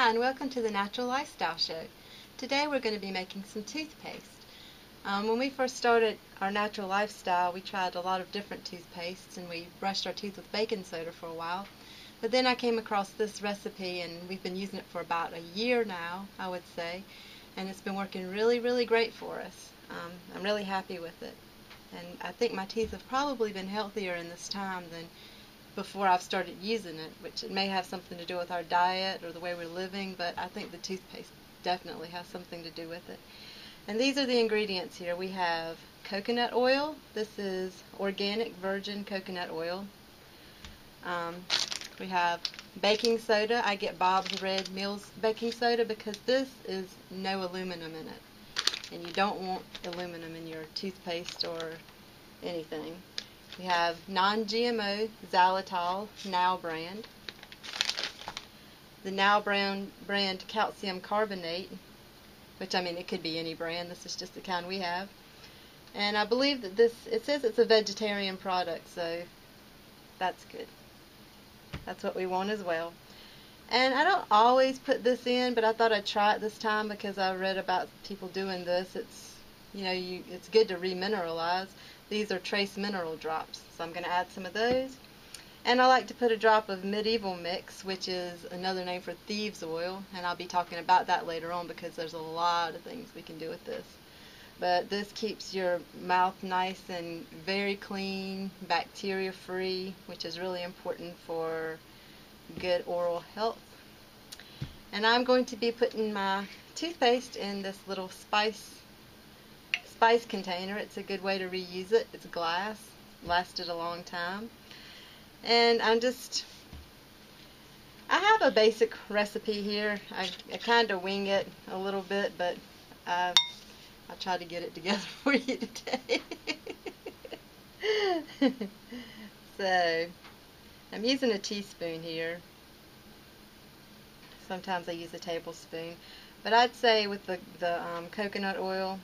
Hi, and welcome to the Natural Lifestyle Show. Today we're going to be making some toothpaste. When we first started our natural lifestyle, we tried a lot of different toothpastes and we brushed our teeth with baking soda for a while. But then I came across this recipe and we've been using it for about a year now, I would say. And it's been working really, really great for us. I'm really happy with it. And I think my teeth have probably been healthier in this time than before I've started using it, which it may have something to do with our diet or the way we're living, but I think the toothpaste definitely has something to do with it. And these are the ingredients here. We have coconut oil. This is organic virgin coconut oil. We have baking soda. I get Bob's Red Mills baking soda because this is no aluminum in it. And you don't want aluminum in your toothpaste or anything. We have non-GMO xylitol Now brand. The Now brand calcium carbonate, which it could be any brand. This is just the kind we have. And I believe that it says it's a vegetarian product, so that's good. That's what we want as well. And I don't always put this in, but I thought I'd try it this time because I read about people doing this. It's good to remineralize. These are trace mineral drops, so I'm going to add some of those. And I like to put a drop of medieval mix, which is another name for thieves oil, and I'll be talking about that later on because there's a lot of things we can do with this. But this keeps your mouth nice and very clean, bacteria free, which is really important for good oral health. And I'm going to be putting my toothpaste in this little spice container. It's a good way to reuse it. It's glass, lasted a long time. And I have a basic recipe here. I kind of wing it a little bit, but I'll try to get it together for you today. So I'm using a teaspoon here. Sometimes I use a tablespoon, but I'd say with the coconut oil,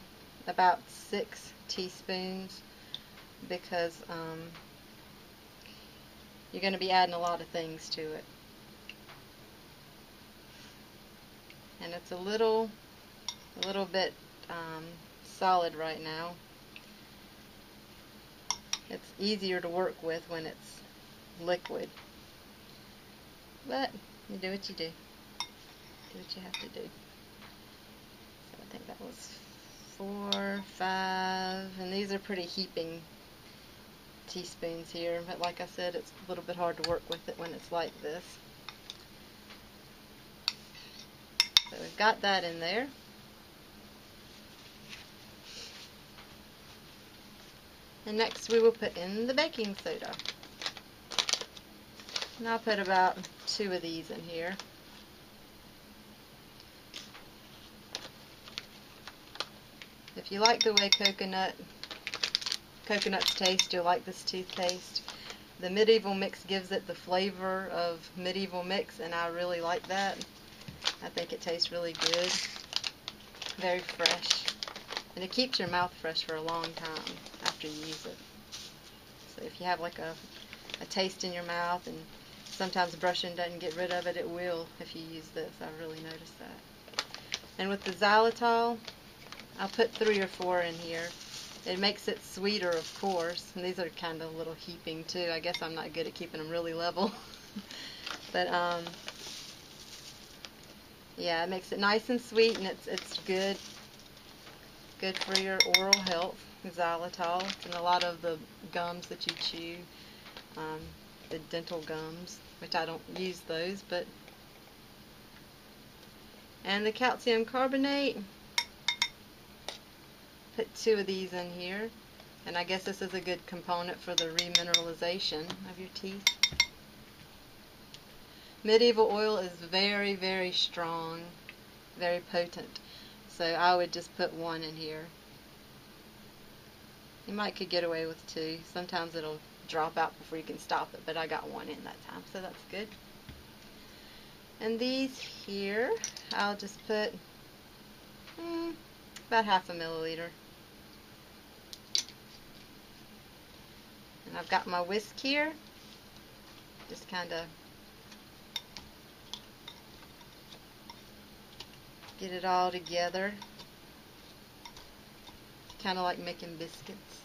about 6 teaspoons, because you're going to be adding a lot of things to it. And it's a little bit solid right now. It's easier to work with when it's liquid. But you do what you do. Do what you have to do. So I think that was 4, 5, and these are pretty heaping teaspoons here, but like I said, it's a little bit hard to work with it when it's like this. So we've got that in there. And next we will put in the baking soda. And I'll put about 2 of these in here. If you like the way coconuts taste, you'll like this toothpaste. The medieval mix gives it the flavor of medieval mix, and I really like that. I think it tastes really good. Very fresh. And it keeps your mouth fresh for a long time after you use it. So if you have like a taste in your mouth, and sometimes brushing doesn't get rid of it, it will if you use this. I've really noticed that. And with the xylitol, I'll put 3 or 4 in here. It makes it sweeter, of course, and these are kind of a little heaping too. I guess I'm not good at keeping them really level. But yeah, it makes it nice and sweet, and it's good for your oral health. Xylitol, and a lot of the gums that you chew, the dental gums, which I don't use those, but. And the calcium carbonate. Put 2 of these in here, and I guess this is a good component for the remineralization of your teeth. Medieval oil is very, very strong, very potent, so I would just put 1 in here. You could get away with 2. Sometimes it'll drop out before you can stop it, but I got 1 in that time, so that's good. And these here, I'll just put about half a milliliter. And I've got my whisk here. Just kind of Get it all together. Kind of like making biscuits.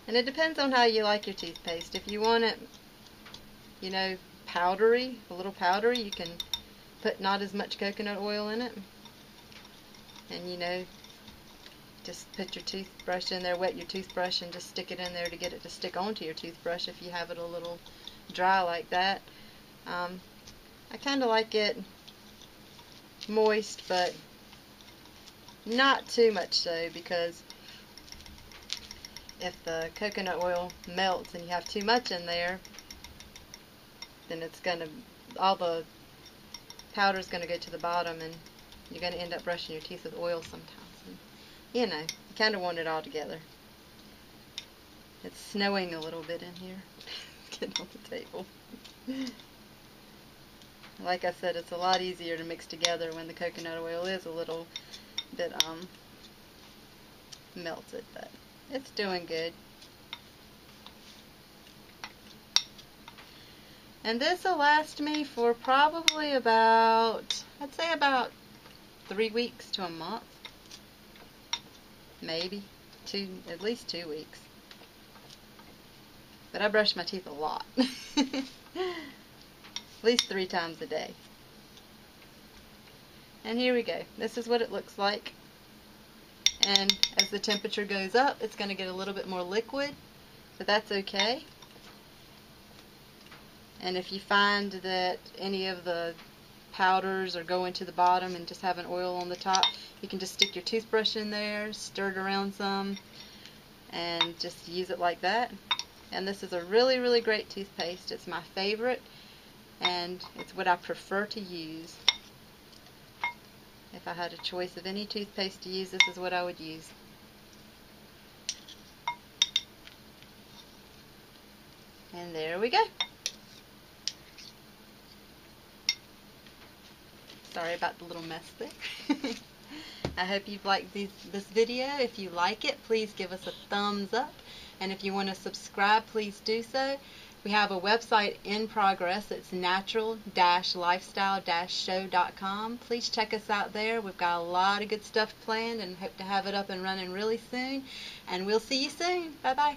And it depends on how you like your toothpaste. If you want it, you know, powdery, a little powdery, you can put not as much coconut oil in it. And, you know, just put your toothbrush in there, wet your toothbrush, and just stick it in there to get it to stick onto your toothbrush if you have it a little dry like that. I kind of like it moist, but not too much so, because if the coconut oil melts and you have too much in there, then it's going to, all the powder is going to go to the bottom, and you're going to end up brushing your teeth with oil sometimes. And, you know, you kind of want it all together. It's snowing a little bit in here. Getting on the table. Like I said, it's a lot easier to mix together when the coconut oil is a little bit melted, but it's doing good. And this will last me for probably about, I'd say about 3 weeks to a month. Maybe at least 2 weeks. But I brush my teeth a lot. At least 3 times a day. And here we go. This is what it looks like. And as the temperature goes up, it's going to get a little bit more liquid, but that's okay. And if you find that any of the powders are going to the bottom and just have an oil on the top, you can just stick your toothbrush in there, stir it around some, and just use it like that. And this is a really, really great toothpaste. It's my favorite, and it's what I prefer to use. If I had a choice of any toothpaste to use, this is what I would use. And there we go. Sorry about the little mess there. I hope you've liked this video. If you like it, please give us a thumbs up. And if you want to subscribe, please do so. We have a website in progress. It's natural-lifestyle-show.com. Please check us out there. We've got a lot of good stuff planned and hope to have it up and running really soon. And we'll see you soon. Bye-bye.